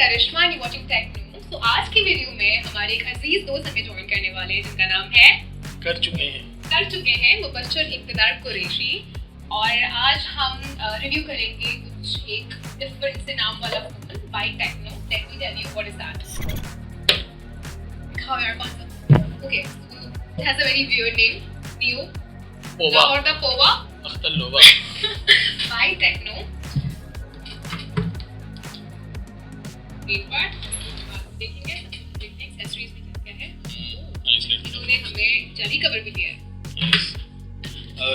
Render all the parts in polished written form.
Karishma and watching techno. तो आज की वीडियो में हमारे एक अजीज दोस्त हमें ज्वाइन करने वाले हैं जिनका नाम है कर चुके हैं मुबश्शिर इक़्तिदार कुरैशी। और आज हम रिव्यू करेंगे कुछ एक डिफरेंट से नाम वाला phone by Tecno. Let me tell you what is that. दिखाओ यार कौन सा। Okay, it has a very weird name, PO Pova और द पोवा अख्तर लोवा बाय टेक्नो। देखेंगे एक्सेसरीज में क्या है। इन्होंने हमें जाली कवर भी दिया है।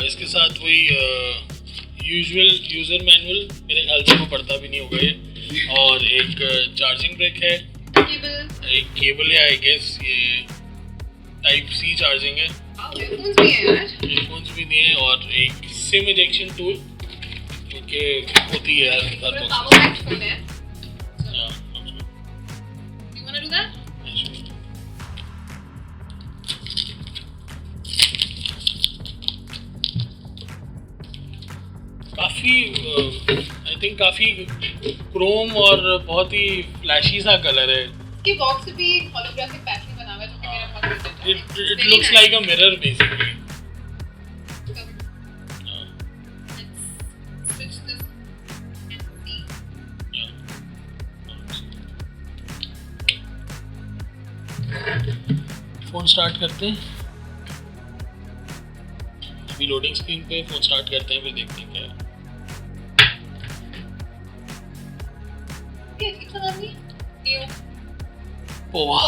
इसके साथ वही यूजुअल यूजर मैनुअल, मेरे ख्याल से वो पढ़ता भी नहीं होगा ये, और एक चार्जिंग ब्रेक है, एक केबल है, आई गेस ये टाइप C चार्जिंग है, हेडफोन्स भी हैं यार, हेडफोन्स भी दिए हैं, और एक सिम इजेक्शन टूल जो कि होती है यार हर पूरा पावर पैक्ड फोन है। You wanna do that? काफ़ी आई थिंक काफ़ी क्रोम और बहुत ही फ्लैशी सा कलर है। इसके बॉक्स पे भी होलोग्राफिक पैटर्न बना हुआ है जो कि मेरा बहुत फेवरेट है। It looks like a mirror basically. Phone start करते हैं, अभी लोडिंग स्क्रीन पे फोन स्टार्ट करते हैं, फिर देखते हैं क्या है। पोवा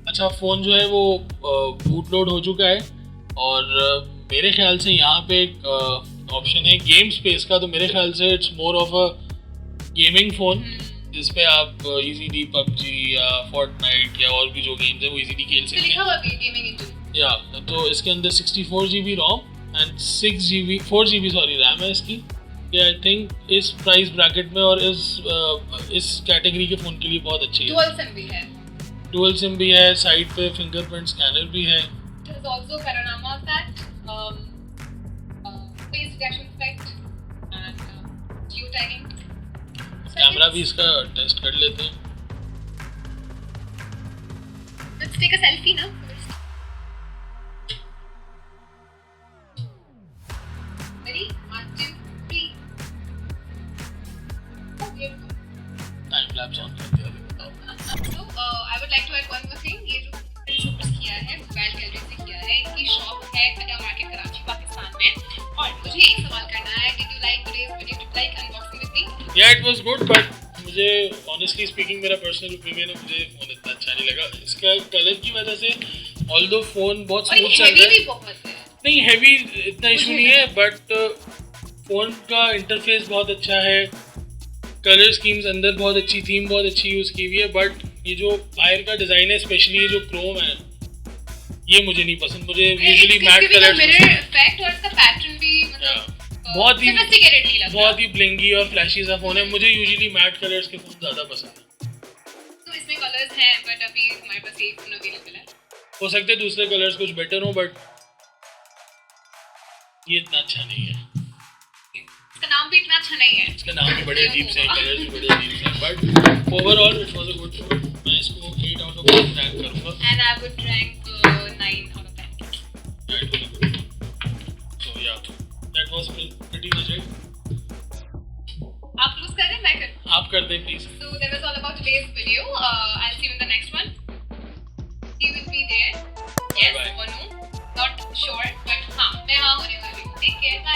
अच्छा, फ़ोन जो है वो बूट लोड हो चुका है, और मेरे ख्याल से यहाँ पे एक ऑप्शन है गेम स्पेस का, तो मेरे ख्याल से it's more of a gaming phone जिस पे आप इजीली PUBG या फोर्टनाइट या और भी जो गेम्स है वो इजीली खेल सकते हैं। या तो इसके अंदर 64 GB ROM and 4 GB RAM है इसकी। ये आई थिंक इस प्राइस ब्रैकेट में और इस कैटेगरी के फ़ोन के लिए बहुत अच्छी है। डुअल सिम भी है, साइड पे फिंगरप्रिंट स्कैनर भी है। कैमरा भी इसका टेस्ट कर लेते हैं। Let's take a selfie now. Ready? 1, 2, 3. Oh, beautiful. Time lapse on कर दिया। So, I would like to add one more thing. ये जो शूट किया है मोबाइल गैलरी से किया है, इनकी शॉप है कटिया मार्केट कराची पाकिस्तान में। और मुझे एक सवाल करना है, did you like today's video? Did you like unboxing with me? Yeah, it was good, but मुझे ऑनेस्टली स्पीकिंग मेरा पर्सनल ओपिनियन है, मुझे फ़ोन इतना अच्छा नहीं लगा इसका कलर की वजह से। ऑल्दो फ़ोन बहुत स्मूथ चल रहा है, नहीं हैवी इतना इशू नहीं है, बट फ़ोन का इंटरफेस बहुत अच्छा है, कलर स्कीम्स अंदर बहुत अच्छी, थीम बहुत अच्छी यूज़ की हुई है, बट ये जो बाहर का डिज़ाइन है, स्पेशली ये जो क्रोम है, ये मुझे नहीं पसंद। मुझे यूजुअली मैट कलर बहुत ही ब्लिंगी और फ्लैशी सा फोन है। मुझे यूजुअली मैट कलर्स के फोन ज़्यादा पसंद है। तो इसमें कलर्स हैं, बट अभी हमारे पास एक फोन अवेलेबल है। हो सकते हैं दूसरे कलर्स कुछ बेटर हो, बट ये इतना अच्छा नहीं है। इसका नाम भी इतना अच्छा नहीं है, इसका नाम भी बड़े अजीब से हैं, कलर्स भी बड़े अजीब से हैं, but overall it was a good phone. मैं इसको 8 आउट ऑफ 10 रैंक करूँगा, and I would rank 9 out of 10। Yeah, it was a good phone. So yeah, that was pretty much it. आप क्लोज कर दें, मैं करूँ? आप कर दें please. So that was all about today's video. I'll see you in the next one. You will be there. Yes or no? Not sure, but हाँ, मैं हाँ होने वाली हूँ। Take care. Bye.